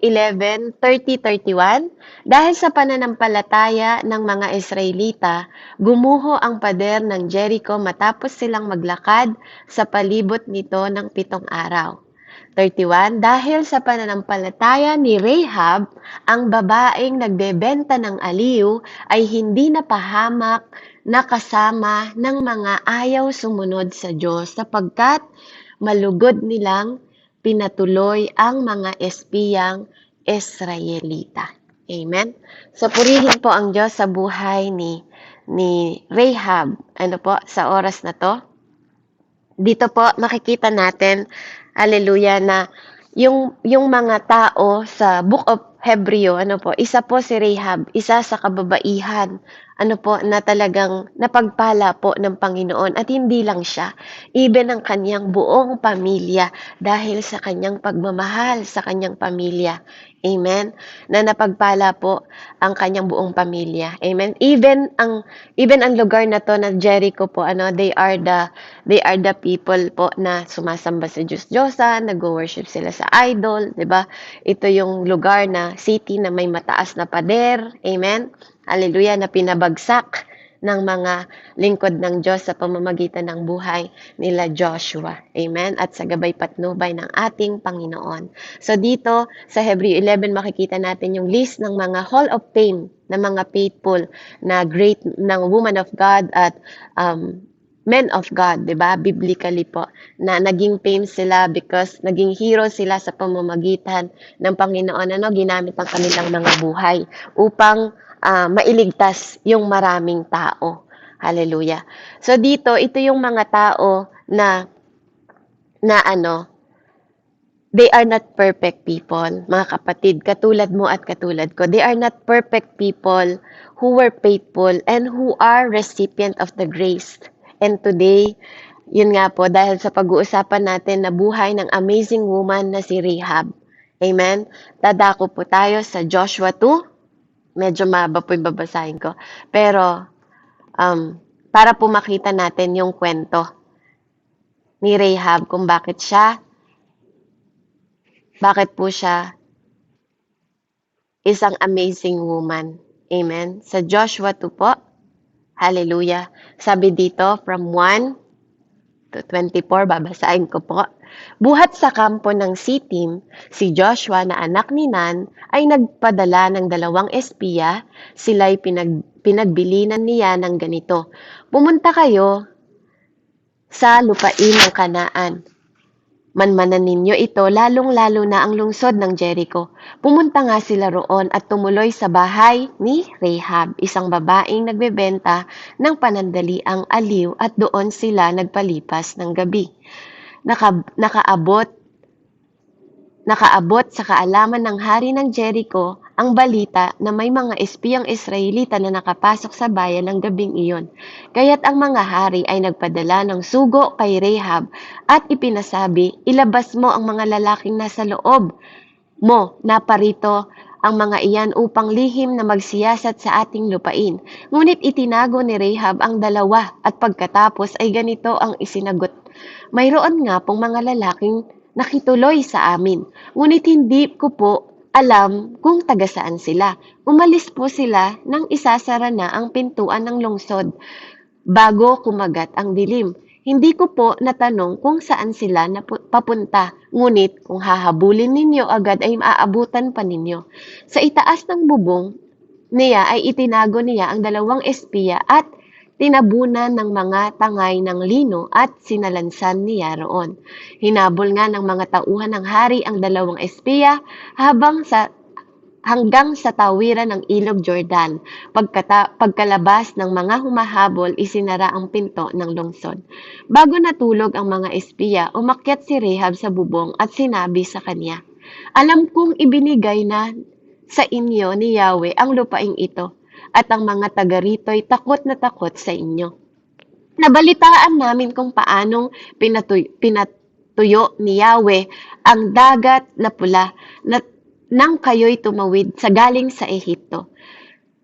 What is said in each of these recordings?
11:30-31, dahil sa pananampalataya ng mga Israelita, gumuho ang pader ng Jericho matapos silang maglakad sa palibot nito ng 7 araw. 31, dahil sa pananampalataya ni Rahab, ang babaeng nagbebenta ng aliw ay hindi napahamak na kasama ng mga ayaw sumunod sa Diyos sapagkat malugod nilang pinatuloy ang mga espiyang Israelita. Amen. So purihin po ang Diyos sa buhay ni Rahab. Ano po sa oras na to? Dito po makikita natin, hallelujah, na yung mga tao sa Book of Hebreo, ano po, isa po si Rahab, isa sa kababaihan, ano po, na talagang napagpala po ng Panginoon. At hindi lang siya, even ang kanyang buong pamilya dahil sa kanyang pagmamahal sa kanyang pamilya. Amen. Na napagpala po ang kanyang buong pamilya. Amen. Even ang lugar na to na Jericho po, ano, they are the people po na sumasamba sa Diyos-Diyosan, nag-worship sila sa idol, 'di ba? Ito yung lugar na city na may mataas na pader. Amen. Hallelujah, na pinabagsak ng mga lingkod ng Diyos sa pamamagitan ng buhay nila Joshua. Amen. At sa gabay patnubay ng ating Panginoon. So dito sa Hebreo 11 makikita natin yung list ng mga Hall of Fame na mga faithful na great ng woman of God at men of God, 'di ba? Biblically po na naging fame sila because naging hero sila sa pamamagitan ng Panginoon, ano, ginamit ang kanilang mga buhay upang mailigtas yung maraming tao. Hallelujah. So dito, ito yung mga tao na ano, they are not perfect people, mga kapatid, katulad mo at katulad ko. They are not perfect people who were faithful and who are recipient of the grace. And today, yun nga po, dahil sa pag-uusapan natin na buhay ng amazing woman na si Rahab. Amen? Dadako po tayo sa Joshua 2. Medyo mahaba po yung babasahin ko. Pero, para po makita natin yung kwento ni Rahab kung bakit po siya isang amazing woman. Amen. Sa Joshua 2 po, hallelujah. Sabi dito, from 1 to 24, babasahin ko po. Buhat sa kampo ng Sitim, si Joshua na anak ni Nun ay nagpadala ng 2 espiya. Sila'y pinagbilinan niya ng ganito. Pumunta kayo sa lupain ng Kanaan. Manmanan ninyo ito, lalong-lalo na ang lungsod ng Jericho. Pumunta nga sila roon at tumuloy sa bahay ni Rahab, isang babaeng nagbebenta ng panandaliang aliw, at doon sila nagpalipas ng gabi. Nakaabot sa kaalaman ng hari ng Jericho ang balita na may mga espiyang Israelita na nakapasok sa bayan ng gabing iyon. Kaya't ang mga hari ay nagpadala ng sugo kay Rahab at ipinasabi, ilabas mo ang mga lalaking nasa loob mo, naparito ang mga iyan upang lihim na magsiyasat sa ating lupain. Ngunit itinago ni Rahab ang 2 at pagkatapos ay ganito ang isinagot. Mayroon nga pong mga lalaking nakituloy sa amin, ngunit hindi ko po alam kung taga saan sila. Umalis po sila nang isasara na ang pintuan ng lungsod bago kumagat ang dilim. Hindi ko po natanong kung saan sila papunta, ngunit kung hahabulin ninyo agad ay maaabutan pa ninyo. Sa itaas ng bubong niya ay itinago niya ang 2 espiya at tinabunan ng mga tangay ng lino at sinalansan niya roon. Hinabol nga ng mga tauhan ng hari ang 2 espiya hanggang sa tawiran ng ilog Jordan. Pagkalabas ng mga humahabol, isinara ang pinto ng lungsod. Bago natulog ang mga espiya, umakyat si Rahab sa bubong at sinabi sa kanya, alam kong ibinigay na sa inyo ni Yahweh ang lupaing ito, at ang mga taga rito'y takot na takot sa inyo. Nabalitaan namin kung paanong pinatuyo ni Yahweh ang dagat na pula nang kayo'y tumawid sa galing sa Ehipto.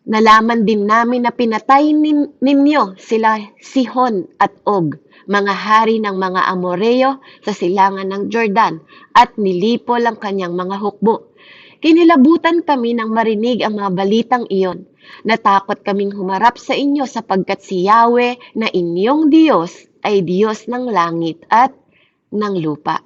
Nalaman din namin na pinatay ninyo sila Sihon at Og, mga hari ng mga Amoreo sa silangan ng Jordan, at nilipol ang kanyang mga hukbo. Kinilabutan kami nang marinig ang mga balitang iyon. Natakot kaming humarap sa inyo sapagkat si Yahweh na inyong Diyos ay Diyos ng langit at ng lupa.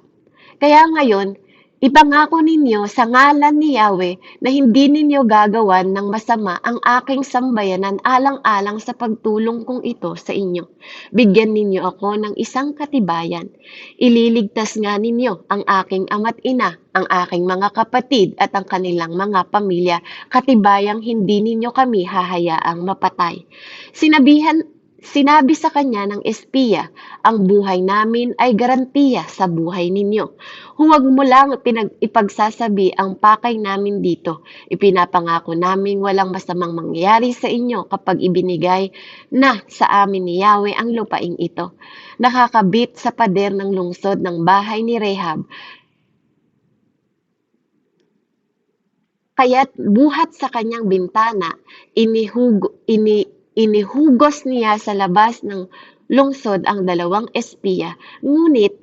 Kaya ngayon, ipangako ninyo sa ngalan ni Yahweh na hindi ninyo gagawan ng masama ang aking sambayanan alang-alang sa pagtulong kong ito sa inyo. Bigyan ninyo ako ng isang katibayan. Ililigtas nga ninyo ang aking ama't ina, ang aking mga kapatid at ang kanilang mga pamilya, katibayang hindi ninyo kami hahayaang mapatay. Sinabi sa kanya ng espiya, ang buhay namin ay garantiya sa buhay ninyo. Huwag mo lang ipagsasabi ang pakay namin dito. Ipinapangako namin walang masamang mangyayari sa inyo kapag ibinigay na sa amin ni Yahweh ang lupaing ito. Nakakabit sa pader ng lungsod ng bahay ni Rehab, kaya't buhat sa kanyang bintana, inihugos niya sa labas ng lungsod ang dalawang espiya. Ngunit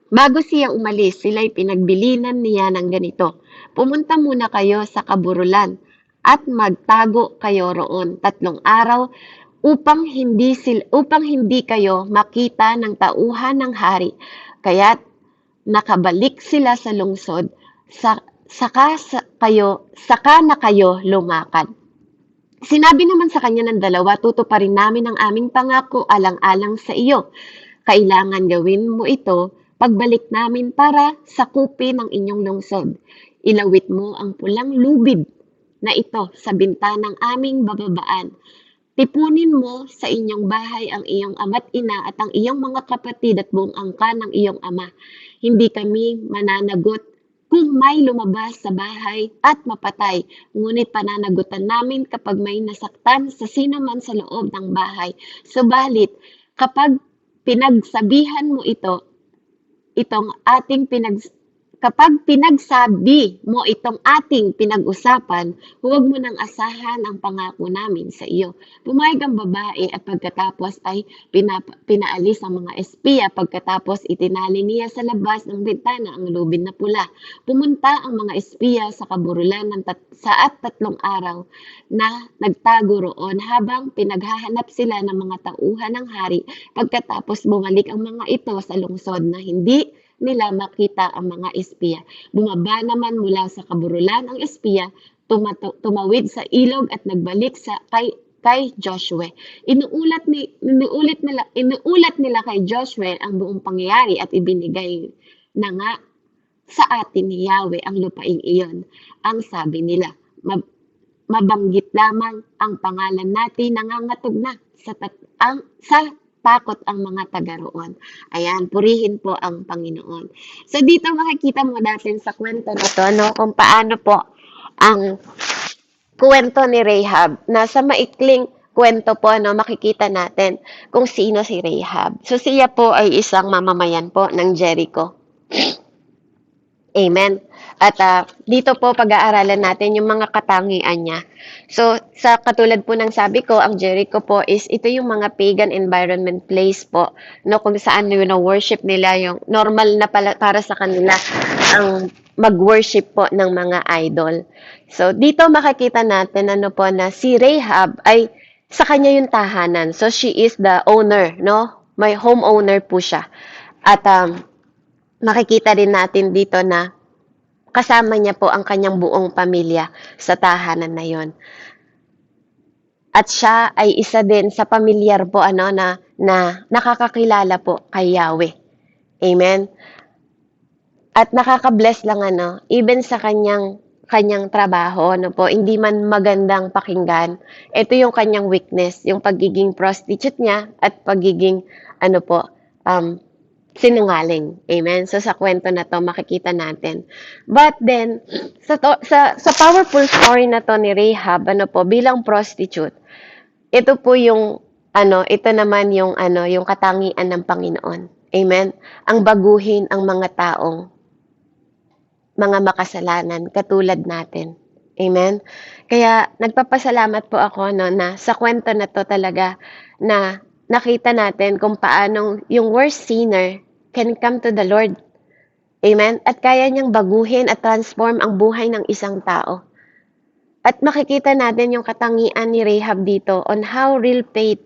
bago siya umalis, sila'y pinagbilinan niya ng ganito, pumunta muna kayo sa kaburulan at magtago kayo roon 3 araw upang hindi kayo makita ng tauhan ng hari. Kaya't nakabalik sila sa lungsod, saka na kayo lumakad. Sinabi naman sa kanya ng dalawa, tutuparin namin ang aming pangako alang-alang sa iyo. Kailangan gawin mo ito pagbalik namin para sakupin ang inyong lungsod. Ilawit mo ang pulang lubid na ito sa bintanang aming bababaan. Tipunin mo sa inyong bahay ang iyong ama't ina at ang iyong mga kapatid at buong angkan ng iyong ama. Hindi kami mananagot kung may lumabas sa bahay at mapatay, ngunit pananagutan namin kapag may nasaktan sa sino man sa loob ng bahay. Subalit, kapag pinagsabihan mo itong ating kapag pinagsabi mo itong ating pinag-usapan, huwag mo nang asahan ang pangako namin sa iyo. Pumayag ang babae at pagkatapos ay pinaalis ang mga espiya. Pagkatapos itinali niya sa labas ng bintana ang lubid na pula. Pumunta ang mga espiya sa kaburulan saat 3 araw na nagtago roon habang pinaghahanap sila ng mga tauhan ng hari. Pagkatapos bumalik ang mga ito sa lungsod na hindi nila makita ang mga espiya. Bumaba naman mula sa kaburulan ang espiya, tumawid sa ilog at nagbalik kay Joshua. Inuulat nila kay Joshua ang buong pangyayari at ibinigay na nga sa atin ni Yahweh ang lupaing iyon. Ang sabi nila, mabanggit lamang ang pangalan natin, nangangatog na sa takot ang mga taga roon. Ayan, purihin po ang Panginoon. So dito makikita mo natin sa kwento na to, no, kung paano po ang kwento ni Rahab. Na sa maikling kwento po, no, makikita natin kung sino si Rahab. So siya po ay isang mamamayan po ng Jericho. Amen. At dito po pag-aaralan natin yung mga katangian niya. So, sa katulad po ng sabi ko, ang Jericho po is ito yung mga pagan environment place po, no, kung saan yung worship nila, yung normal na para sa kanila ang mag-worship po ng mga idol. So, dito makikita natin ano po na si Rahab ay sa kanya yung tahanan. So, she is the owner, no? May homeowner po siya. At makikita din natin dito na kasama niya po ang kanyang buong pamilya sa tahanan na yon. At siya ay isa din sa pamilyar po na nakakakilala po kay Yahweh. Amen. At nakaka-bless lang even sa kanyang trabaho, po, hindi man magandang pakinggan, ito yung kanyang weakness, yung pagiging prostitute niya at pagiging sinungaling. Amen. So sa kwento na to makikita natin. But then sa powerful story na to ni Rahab, bilang prostitute, ito po yung ito naman yung yung katangian ng Panginoon. Amen. Ang baguhin ang mga taong mga makasalanan katulad natin. Amen. Kaya nagpapasalamat po ako na sa kwento na to talaga na nakita natin kung paanong yung worst sinner can come to the Lord. Amen? At kaya niyang baguhin at transform ang buhay ng isang tao. At makikita natin yung katangian ni Rahab dito on how real faith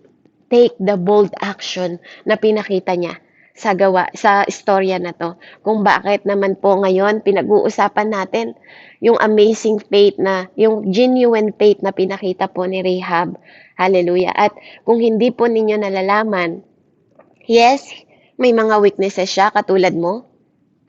take the bold action na pinakita niya sa istorya na to. Kung bakit naman po ngayon pinag-uusapan natin yung amazing faith na, yung genuine faith na pinakita po ni Rahab. Hallelujah. At kung hindi po ninyo nalalaman, yes, may mga weaknesses siya katulad mo.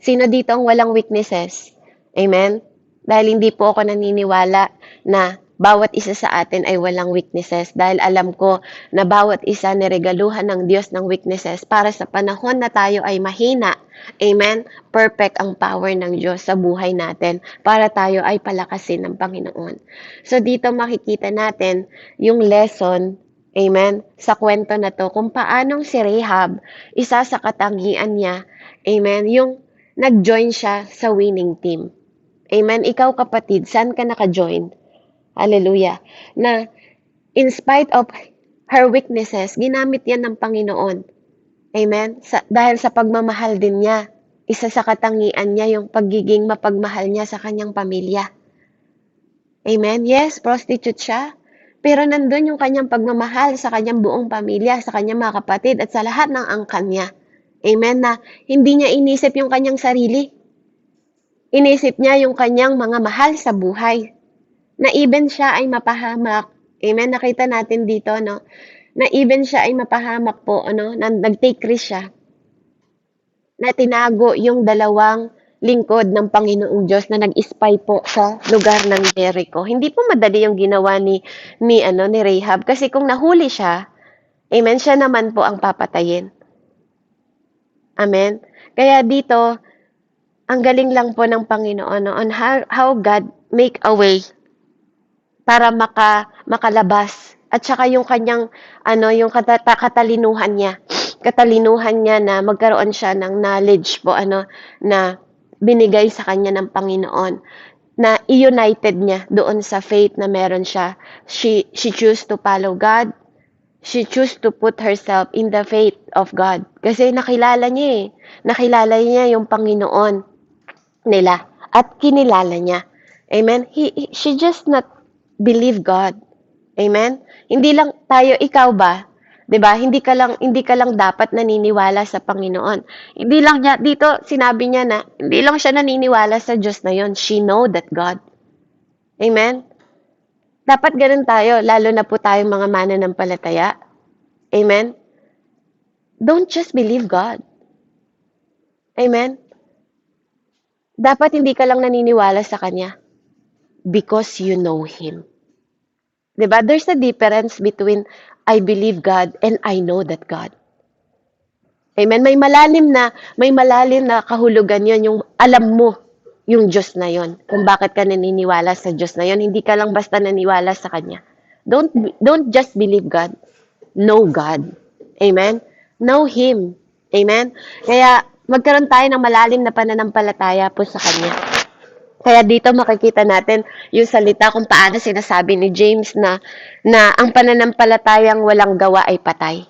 Sino dito ang walang weaknesses? Amen? Dahil hindi po ako naniniwala na bawat isa sa atin ay walang weaknesses dahil alam ko na bawat isa niregaluhan ng Diyos ng weaknesses para sa panahon na tayo ay mahina. Amen? Perfect ang power ng Diyos sa buhay natin para tayo ay palakasin ng Panginoon. So dito makikita natin yung lesson, amen, sa kwento na to kung paanong si Rahab, isa sa katangian niya, amen, yung nag-join siya sa winning team. Amen. Ikaw kapatid, saan ka naka-join? Hallelujah. Na in spite of her weaknesses, ginamit yan ng Panginoon. Amen. Dahil sa pagmamahal din niya, isa sa katangian niya yung pagiging mapagmahal niya sa kanyang pamilya. Amen. Yes, prostitute siya. Pero nandun yung kanyang pagmamahal sa kanyang buong pamilya, sa kanyang mga kapatid, at sa lahat ng angkan niya. Amen, na hindi niya inisip yung kanyang sarili. Inisip niya yung kanyang mga mahal sa buhay. Na even siya ay mapahamak. Amen, nakita natin dito, no? Na even siya ay mapahamak po, ano? Na nag-take risk siya. Na tinago yung dalawang lingkod ng Panginoong Diyos na nag-spy po sa lugar ng Jericho. Hindi po madali yung ginawa ni Rahab. Kasi kung nahuli siya, amen, siya naman po ang papatayin. Amen? Kaya dito, ang galing lang po ng Panginoon no, on how God make a way para makalabas. At saka yung kanyang, yung katalinuhan niya. Katalinuhan niya na magkaroon siya ng knowledge po, na binigay sa kanya ng Panginoon. Na i-united niya doon sa faith na meron siya. She choose to follow God. She choose to put herself in the faith of God. Kasi nakilala niya eh. Nakilala niya yung Panginoon nila. At kinilala niya. Amen? She just not believe God. Amen? Hindi lang tayo, ikaw ba? 'Di ba? Hindi ka lang dapat naniniwala sa Panginoon. Hindi lang niya dito sinabi niya na hindi lang siya naniniwala sa Diyos na 'yon. She know that God. Amen? Dapat ganun tayo, lalo na po tayong mga mananampalataya. Amen? Don't just believe God. Amen? Dapat hindi ka lang naniniwala sa Kanya because you know Him. Diba? There's a difference between I believe God and I know that God. Amen? May malalim na kahulugan yon, yung alam mo yung Diyos na yon. Kung bakit ka naniniwala sa Diyos na yon, hindi ka lang basta naniwala sa Kanya. Don't just believe God. Know God. Amen? Know Him. Amen? Kaya magkaroon tayo ng malalim na pananampalataya po sa Kanya. Kaya dito makikita natin yung salita kung paano sinasabi ni James na ang pananampalatayang walang gawa ay patay.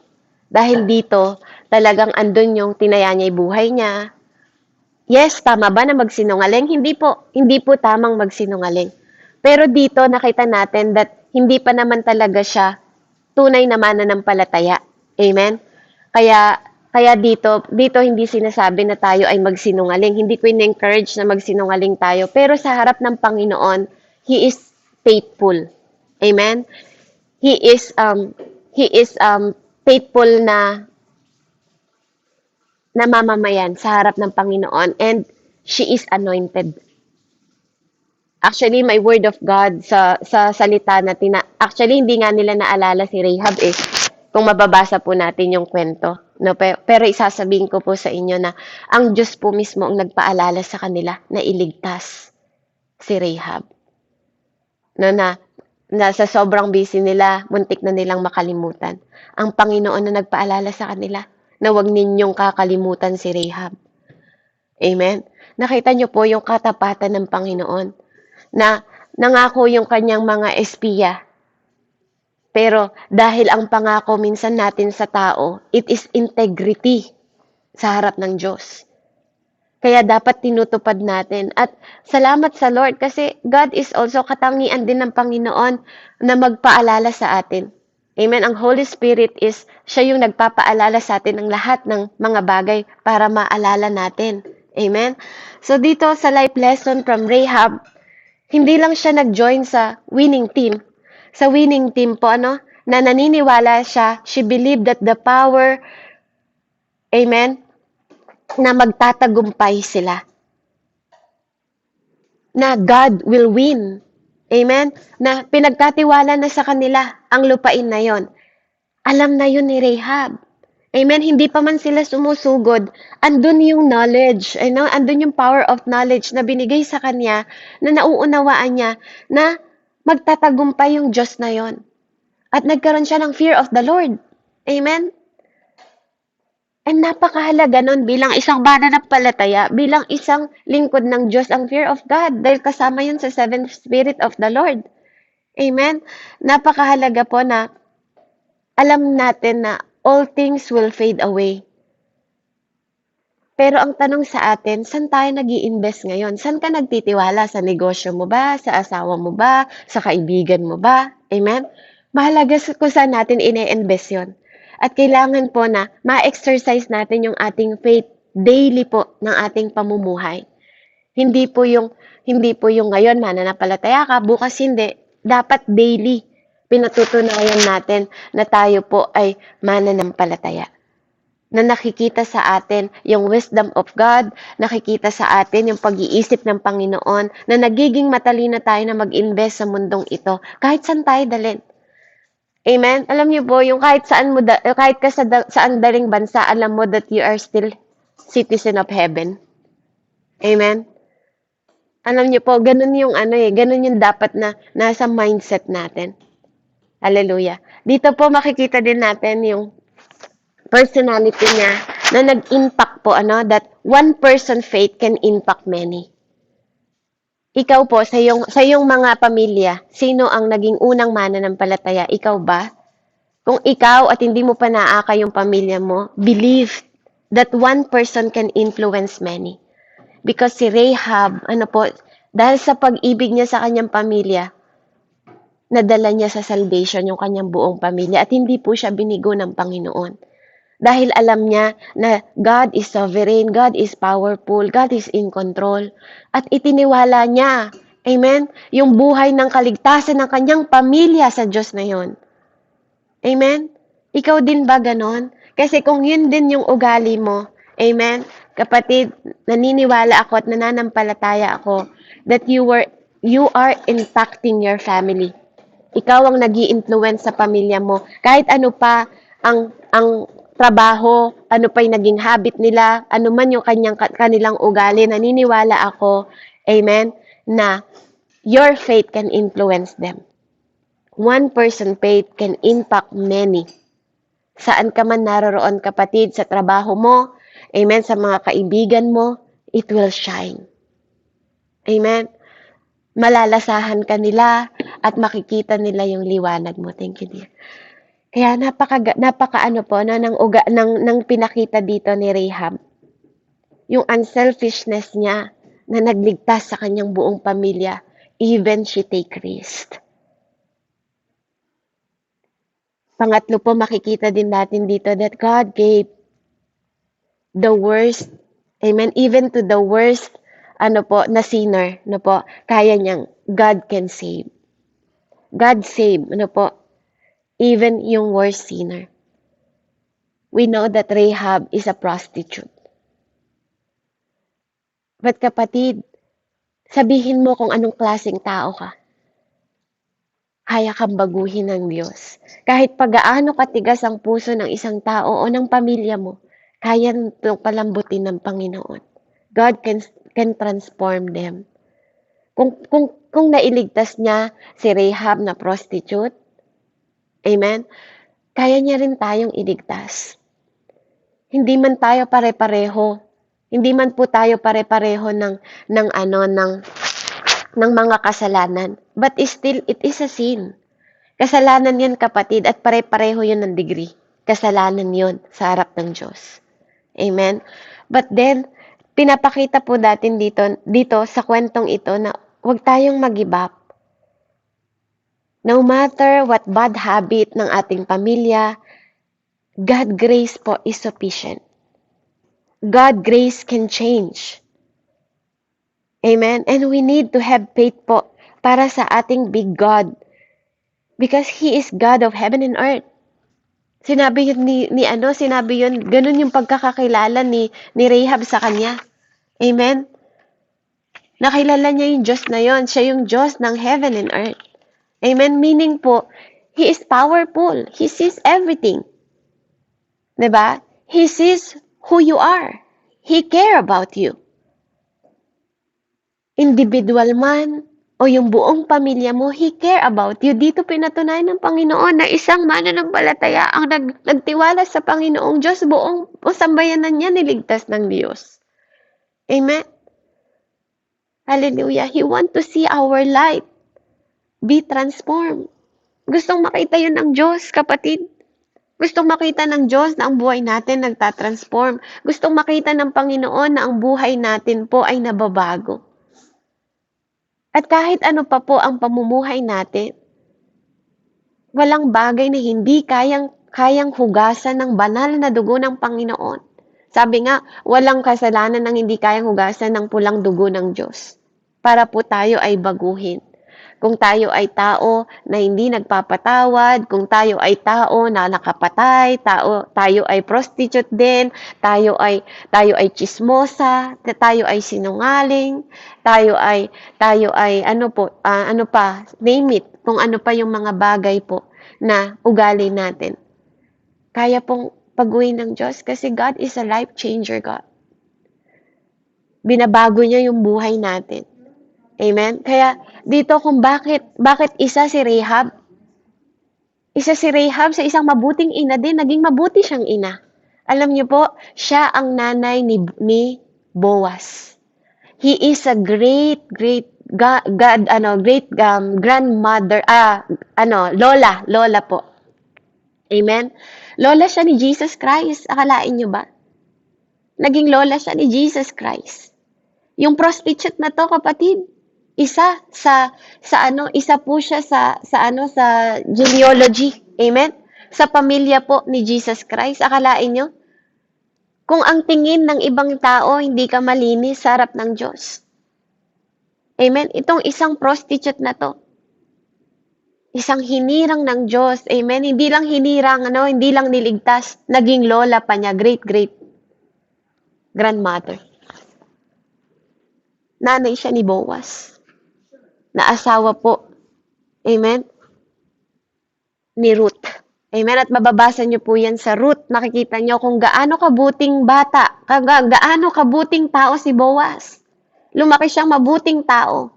Dahil dito, talagang andun yung tinaya niya yung buhay niya. Yes, tama ba na magsinungaling? Hindi po tamang magsinungaling. Pero dito nakita natin that hindi pa naman talaga siya tunay na mananampalataya. Amen? Kaya dito hindi sinasabi na tayo ay magsinungaling. Hindi ko in-encourage na magsinungaling tayo. Pero sa harap ng Panginoon, He is faithful. Amen? He is faithful na mamamayan sa harap ng Panginoon, and she is anointed. Actually, may word of God sa salita na actually hindi nga nila naalala si Rahab eh. Kung mababasa po natin yung kwento. No, pero isasabihin ko po sa inyo na ang Diyos po mismo ang nagpaalala sa kanila na iligtas si Rahab. No, na sa sobrang busy nila, muntik na nilang makalimutan. Ang Panginoon na nagpaalala sa kanila na huwag ninyong kakalimutan si Rahab. Amen? Nakita niyo po yung katapatan ng Panginoon na nangako yung kanyang mga espiya. Pero dahil ang pangako minsan natin sa tao, it is integrity sa harap ng Diyos. Kaya dapat tinutupad natin. At salamat sa Lord kasi God is also katangian din ng Panginoon na magpaalala sa atin. Amen. Ang Holy Spirit is, siya yung nagpapaalala sa atin ng lahat ng mga bagay para maalala natin. Amen. So dito sa life lesson from Rahab, hindi lang siya nag-join sa winning team. Sa winning team po, na naniniwala siya, she believed that the power, amen, na magtatagumpay sila. Na God will win. Amen? Na pinagkatiwala na sa kanila ang lupain na yon. Alam na yun ni Rahab. Amen? Hindi pa man sila sumusugod. Andun yung knowledge. Andun yung power of knowledge na binigay sa kanya na nauunawaan niya na magtatagumpay yung Diyos na yon. At nagkaroon siya ng fear of the Lord. Amen? And napakahalaga nun bilang isang mananampalataya, bilang isang lingkod ng Diyos, ang fear of God, dahil kasama yun sa seventh spirit of the Lord. Amen? Napakahalaga po na alam natin na all things will fade away. Pero ang tanong sa atin, saan tayo nag-i-invest ngayon? Saan ka nagtitiwala? Sa negosyo mo ba? Sa asawa mo ba? Sa kaibigan mo ba? Amen? Mahalaga kung saan natin ine-invest yun. At kailangan po na ma-exercise natin yung ating faith daily po ng ating pamumuhay. Hindi po yung ngayon mananampalataya ka, bukas hindi. Dapat daily pinatutunayan natin na tayo po ay mananampalataya. Na nakikita sa atin yung wisdom of God, nakikita sa atin yung pag-iisip ng Panginoon, na nagiging matalino tayo na mag-invest sa mundong ito, kahit saan tayo dalhin. Amen? Alam niyo po, yung kahit ka saan daling bansa, alam mo that you are still citizen of heaven. Amen? Alam niyo po, ganun yung ganun yung dapat na nasa mindset natin. Hallelujah. Dito po makikita din natin yung personality niya na nag-impact po, that one person faith can impact many. Ikaw po, sa iyong mga pamilya, sino ang naging unang mananampalataya? Ikaw ba? Kung ikaw at hindi mo pa naaka yung pamilya mo, believe that one person can influence many. Because si Rahab, dahil sa pag-ibig niya sa kanyang pamilya, nadala niya sa salvation yung kanyang buong pamilya at hindi po siya binigo ng Panginoon. Dahil alam niya na God is sovereign, God is powerful, God is in control. At itiniwala niya, amen, yung buhay ng kaligtasan ng kanyang pamilya sa Diyos na yon. Amen? Ikaw din ba ganon? Kasi kung yun din yung ugali mo, amen, kapatid, naniniwala ako at nananampalataya ako that you are impacting your family. Ikaw ang nag-i-influence sa pamilya mo. Kahit ano pa ang trabaho, ano pa yung naging habit nila, ano man yung kanilang ugali, naniniwala ako, amen, na your faith can influence them. One person faith can impact many. Saan ka man naroroon, kapatid, sa trabaho mo, amen, sa mga kaibigan mo, it will shine. Amen. Malalasahan ka nila at makikita nila yung liwanag mo. Thank you, dear. Kaya napaka po ng pinakita dito ni Rahab. Yung unselfishness niya na nagligtas sa kanyang buong pamilya, even she take risk. Pangatlo po, makikita din natin dito that God gave the worst, amen, even to the worst, na sinner, kaya niyang, God can save. God save, even yung worst sinner. We know that Rahab is a prostitute. But kapatid, sabihin mo kung anong klaseng tao ka. Kaya kang baguhin ng Diyos. Kahit pagaano katigas ang puso ng isang tao o ng pamilya mo, kaya nitong palambutin ng Panginoon. God can transform them. Kung nailigtas niya si Rahab na prostitute, amen, kaya niya rin tayong iligtas. Hindi man tayo pare-pareho. Hindi man po tayo pare-pareho ng mga kasalanan. But still, it is a sin. Kasalanan yan, kapatid, at pare-pareho yun ng degree. Kasalanan yun sa harap ng Diyos. Amen? But then, pinapakita po natin dito sa kwentong ito na huwag tayong mag-give up. No matter what bad habit ng ating pamilya, God grace po is sufficient. God grace can change. Amen? And we need to have faith po para sa ating big God. Because He is God of heaven and earth. Sinabi yun sinabi yun, ganun yung pagkakakilala ni Rahab sa kanya. Amen? Nakilala niya yung Diyos na yun. Siya yung Diyos ng heaven and earth. Amen? Meaning po, He is powerful. He sees everything. Diba? He sees who you are. He care about you. Individual man, o yung buong pamilya mo, He care about you. Dito pinatunayan ng Panginoon na isang mananampalataya ang nagtiwala sa Panginoong Diyos, buong sambayanan niya niligtas ng Diyos. Amen? Hallelujah. He want to see our life be transformed. Gustong makita yun ng Diyos, kapatid. Gustong makita ng Diyos na ang buhay natin nagtatransform. Gustong makita ng Panginoon na ang buhay natin po ay nababago. At kahit ano pa po ang pamumuhay natin, walang bagay na hindi kayang hugasan ng banal na dugo ng Panginoon. Sabi nga, walang kasalanan ng hindi kayang hugasan ng pulang dugo ng Diyos. Para po tayo ay baguhin. Kung tayo ay tao na hindi nagpapatawad, kung tayo ay tao na nakapatay, tayo ay prostitute din, tayo ay chismosa, tayo ay sinungaling, tayo ay name it, kung ano pa yung mga bagay po na ugali natin. Kaya pong paguhin ng Diyos kasi God is a life changer God. Binabago niya yung buhay natin. Amen? Kaya dito kung bakit isa si Rahab? Isa si Rahab sa isang mabuting ina din, naging mabuti siyang ina. Alam niyo po, siya ang nanay ni Boaz. He is a great grandmother, lola po. Amen? Lola siya ni Jesus Christ. Akalain niyo ba? Naging lola siya ni Jesus Christ. Yung prostitute na to, kapatid, isa po siya sa genealogy. Amen? Sa pamilya po ni Jesus Christ. Akalain nyo? Kung ang tingin ng ibang tao, hindi ka malinis sa harap ng Diyos. Amen? Itong isang prostitute na to. Isang hinirang ng Diyos. Amen? Hindi lang hinirang, hindi lang niligtas. Naging lola pa niya. Great grandmother. Nanay siya ni Boaz. Na asawa po. Amen? Ni Ruth. Amen? At mababasa niyo po yan sa Ruth. Makikita niyo kung gaano kabuting bata, gaano kabuting tao si Boaz. Lumaki siyang mabuting tao.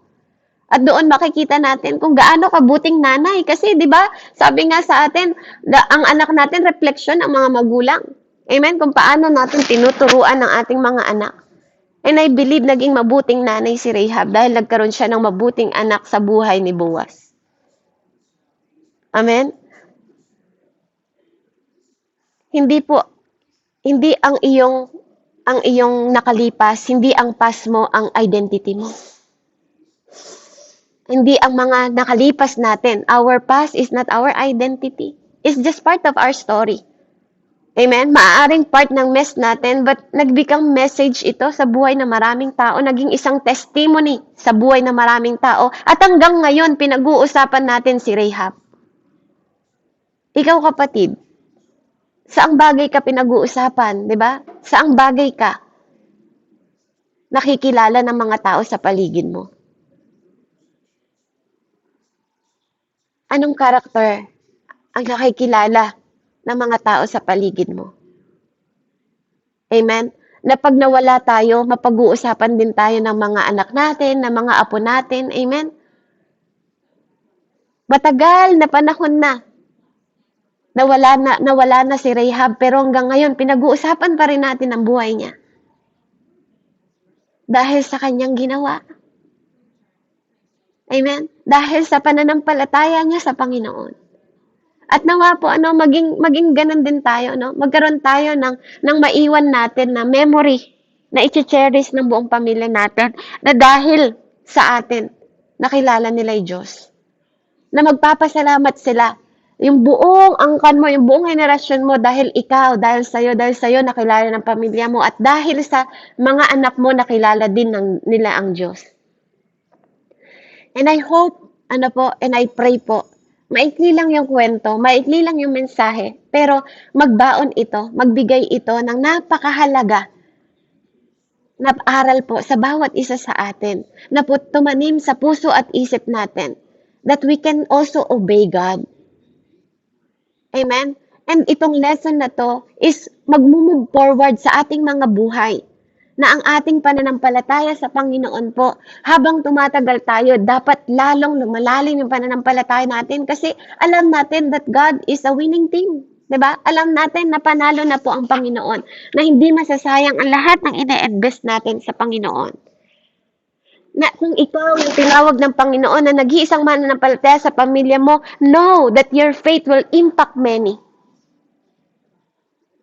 At doon makikita natin kung gaano kabuting nanay. Kasi, di ba, sabi nga sa atin, ang anak natin, refleksyon ng mga magulang. Amen? Kung paano natin tinuturuan ng ating mga anak. And I believe naging mabuting nanay si Rahab dahil nagkaroon siya ng mabuting anak sa buhay ni Boaz. Amen? Hindi ang iyong nakalipas, hindi ang past mo ang identity mo. Hindi ang mga nakalipas natin. Our past is not our identity. It's just part of our story. Amen? Maaaring part ng mess natin, but nagbigang message ito sa buhay ng maraming tao, naging isang testimony sa buhay ng maraming tao, at hanggang ngayon, pinag-uusapan natin si Rahab. Ikaw, kapatid, saang bagay ka pinag-uusapan, di ba? Saang bagay ka nakikilala ng mga tao sa paligid mo? Anong karakter ang nakikilala ng mga tao sa paligid mo? Amen? Na pag nawala tayo, mapag-uusapan din tayo ng mga anak natin, ng mga apo natin. Amen? Matagal na panahon na. Nawala na si Rahab, pero hanggang ngayon, pinag-uusapan pa rin natin ang buhay niya. Dahil sa kanyang ginawa. Amen? Dahil sa pananampalataya niya sa Panginoon. At nawa po maging gano'n din tayo 'no, magkaroon tayo ng maiwan natin na memory na iche-cherish ng buong pamilya natin na dahil sa atin nakilala nila yung Diyos. Na magpapasalamat sila. Yung buong angkan mo, yung buong henerasyon mo dahil ikaw, dahil sa'yo nakilala ng pamilya mo at dahil sa mga anak mo nakilala din nila ang Diyos. And I hope, and I pray po, maikli lang yung kwento, maikli lang yung mensahe, pero magbaon ito, magbigay ito ng napakahalaga na aral po sa bawat isa sa atin, na po tumanim sa puso at isip natin, that we can also obey God. Amen? And itong lesson na to is mag-move forward sa ating mga buhay na ang ating pananampalataya sa Panginoon po, habang tumatagal tayo, dapat lalong lumalalim yung pananampalataya natin kasi alam natin that God is a winning team. 'Di ba? Alam natin na panalo na po ang Panginoon, na hindi masasayang ang lahat ng ine-invest natin sa Panginoon. Na kung ikaw yung tinawag ng Panginoon na nag-iisang mananampalataya sa pamilya mo, know that your faith will impact many.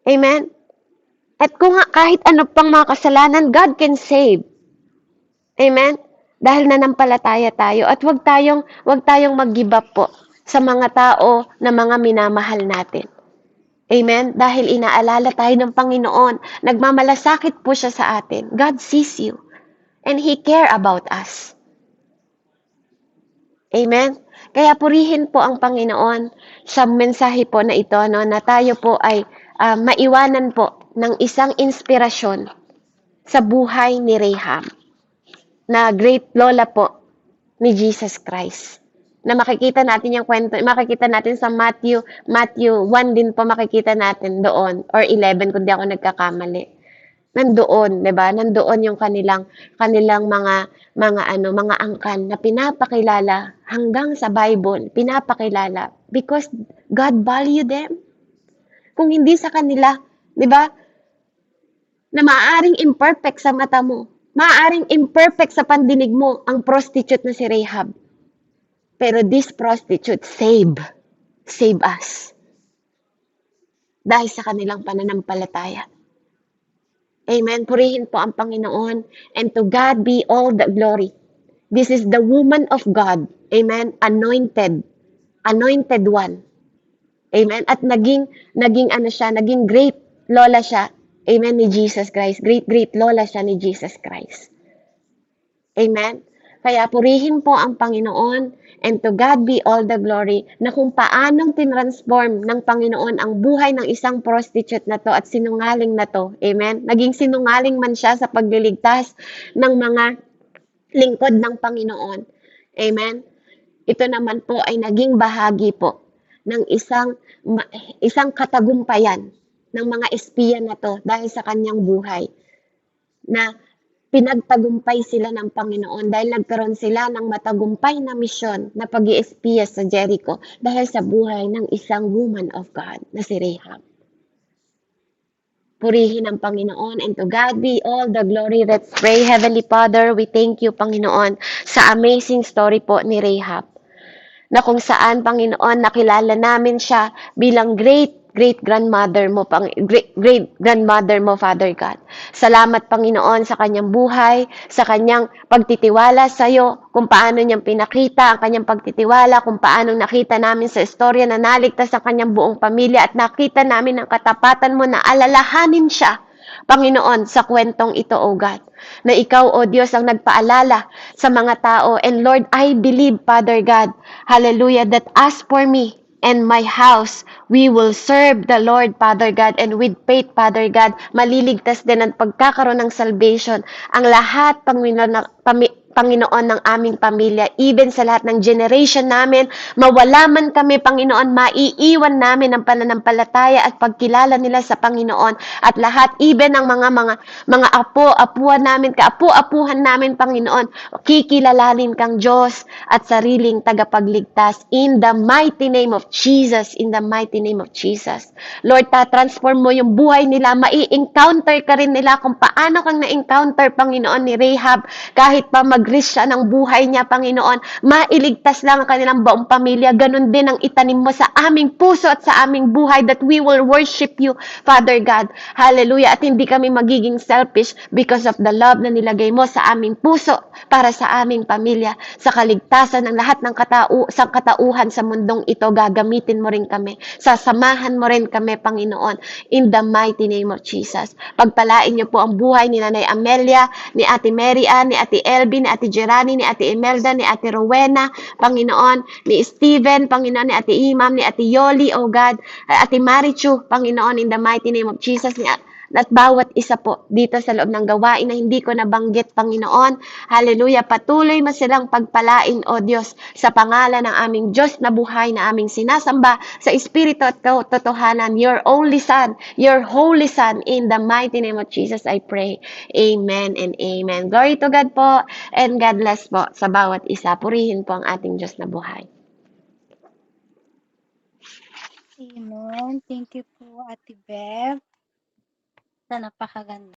Amen? At kung kahit ano pang mga kasalanan, God can save. Amen? Dahil nanampalataya tayo at wag tayong mag-give up po sa mga tao na mga minamahal natin. Amen? Dahil inaalala tayo ng Panginoon, nagmamalasakit po siya sa atin. God sees you and He care about us. Amen? Kaya purihin po ang Panginoon sa mensahe po na ito, no, na tayo po ay maiwanan po ng isang inspirasyon sa buhay ni Rahab, na great lola po ni Jesus Christ. Na makikita natin yung kwento, makikita natin sa Matthew 1 din po makikita natin doon, or 11 kung di ako nagkakamali. Nandoon, 'di ba? Nandoon yung kanilang mga angkan na pinapakilala hanggang sa Bible, pinapakilala because God value them. Kung hindi sa kanila, 'di ba? Na maaaring imperfect sa mata mo, maaaring imperfect sa pandinig mo ang prostitute na si Rahab. Pero this prostitute save us dahil sa kanilang pananampalataya. Amen. Purihin po ang Panginoon, and to God be all the glory. This is the woman of God. Amen. Anointed one. Amen. At naging great lola siya. Amen, ni Jesus Christ. Great lola siya ni Jesus Christ. Amen. Kaya purihin po ang Panginoon, and to God be all the glory, na kung paanong tinransform ng Panginoon ang buhay ng isang prostitute na to at sinungaling na to. Amen. Naging sinungaling man siya sa pagliligtas ng mga lingkod ng Panginoon. Amen. Ito naman po ay naging bahagi po ng isang katagumpayan ng mga espiya na to dahil sa kanyang buhay, na pinagtagumpay sila ng Panginoon dahil nagkaroon sila ng matagumpay na misyon na pag-i-espiya sa Jericho dahil sa buhay ng isang woman of God na si Rahab. Purihin ang Panginoon, and to God be all the glory. Let's pray. Heavenly Father, we thank you, Panginoon, sa amazing story po ni Rahab, na kung saan, Panginoon, nakilala namin siya bilang great-grandmother mo, great-grandmother mo, Father God. Salamat, Panginoon, sa kanyang buhay, sa kanyang pagtitiwala sa iyo, kung paano niyang pinakita ang kanyang pagtitiwala, kung paano nakita namin sa istorya na naligtas ang kanyang buong pamilya, at nakita namin ang katapatan mo na alalahanin siya, Panginoon, sa kwentong ito, O God, na ikaw, O Diyos, ang nagpaalala sa mga tao. And Lord, I believe, Father God, hallelujah, that as for me and my house, we will serve the Lord, Father God, and with faith, Father God, maliligtas din ang pagkakaroon ng salvation ang lahat, Panginoon, ng aming pamilya, even sa lahat ng generation namin, mawala man kami, Panginoon, maiiwan namin ang pananampalataya at pagkilala nila sa Panginoon, at lahat, even ang mga apuan namin, kaapu-apuhan namin, Panginoon, kikilalanin kang Diyos at sariling tagapagligtas, in the mighty name of Jesus, in the mighty name of Jesus. Lord, transform mo yung buhay nila, mai-encounter ka rin nila kung paano kang na-encounter, Panginoon, ni Rahab, kahit pa mag-risk siya ng buhay niya, Panginoon. Mailigtas lang ang kanilang buong pamilya. Ganon din ang itanim mo sa aming puso at sa aming buhay that we will worship you, Father God. Hallelujah. At hindi kami magiging selfish because of the love na nilagay mo sa aming puso para sa aming pamilya. Sa kaligtasan ng lahat ng katauhan sa mundong ito, gagamitin mo rin kami. Sasamahan mo rin kami, Panginoon. In the mighty name of Jesus. Pagpalain niyo po ang buhay ni Nanay Amelia, ni Ate Mary Ann, ni Ate Elby, ni Ate Gerani, ni Ate Imelda, ni Ate Rowena, Panginoon, ni Steven, Panginoon, ni Ate Imam, ni Ate Yoli, oh God, Ate Marichu, Panginoon, in the mighty name of Jesus, at bawat isa po dito sa loob ng gawain na hindi ko nabanggit, Panginoon. Hallelujah. Patuloy mo silang pagpalain, O Diyos, sa pangalan ng aming Diyos na buhay na aming sinasamba sa Espiritu at katotohanan, your only Son, your Holy Son, in the mighty name of Jesus, I pray. Amen and amen. Glory to God po, and God bless po sa bawat isa. Purihin po ang ating Diyos na buhay. Amen. Thank you po, Ate Bev, sa napakaganda.